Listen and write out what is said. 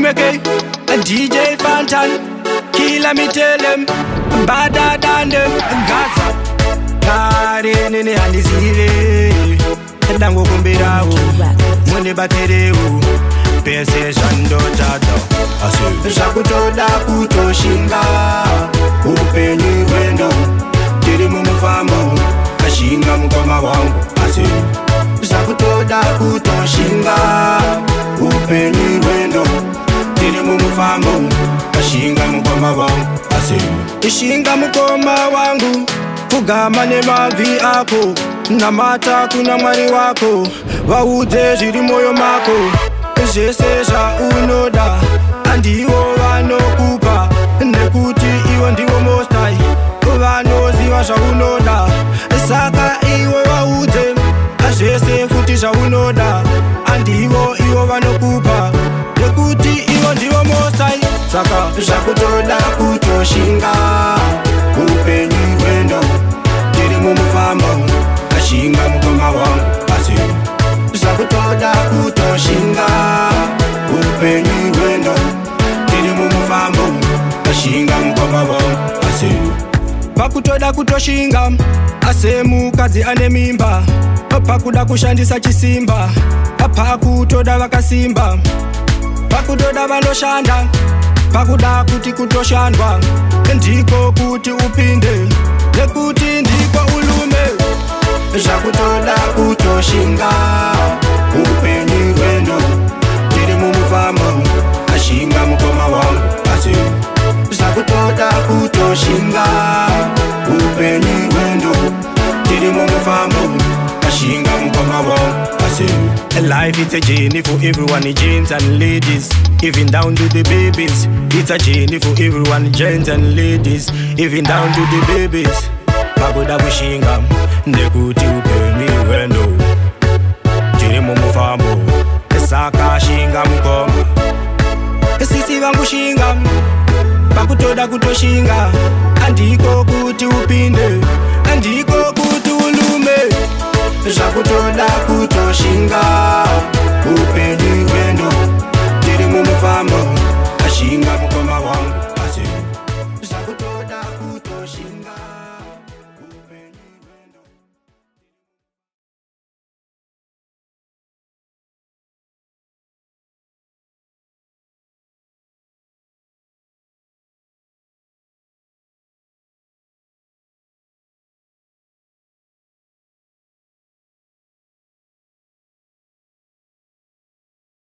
MK, a DJ Fantan, killer me tell them, badder than them. Gaza, kare nene handizire, dango kumbirawo, mwene batereu, pese shando chata. Shakutoda kutoshinga, upenyu wendo, tiri mumufamo, kashinga mukoma wangu. Shakutoda kutoshinga, upenyu wendo, tiri mumufamo, kashinga mukoma wangu. Ishinga mukoma wangu, kugama ne mavi ako, namata kuna mwari wako, wauze jiri moyo mako. Jesesha unoda, andiwo vanokupa, nekuti iwo ndiwo mostai, vanoziva zvaunoda, saka iwe wauze, zvese futi zvaunoda, andiwo iwo vanokupa, nekuti iwo ndiwo mostai, saka zvakutoda kutoshinga, upenyu wendo, tiri mumufambo, kashinga mukoma wangu. Shakutoda kutoshinga, upenyu wendo, tiri mumufambo, kashinga mukoma wangu. Pakutoda kutoshinga, ase mukadzi ane mimba, pakuda kushandisa chisimba, pakutoda vakasimba, pakutoda vanoshanda, pakuda kuti kutoshandwa, ndiko kuti upinde, nekuti ndiko ulume. Shakutoda kutoshinga, upenyu wendo, tiri mumufambo, kashinga mukoma wangu. Shakutoda kutoshinga, upenyu wendo, tiri mumufambo, kashinga mukoma wangu. Life it's a journey for everyone, gents and ladies, even down to the babies. It's a journey for everyone, gents and ladies, even down to the babies. Pagoda kushinga, nekuti upenyu wendo, tiri mumufambo, saka shinga mukoma. Sisi vangu shinga, pakutoda kutoshinga, andiko kuti upinde, andiko kuti ulume. Shakutoda kutoshinga, upenyu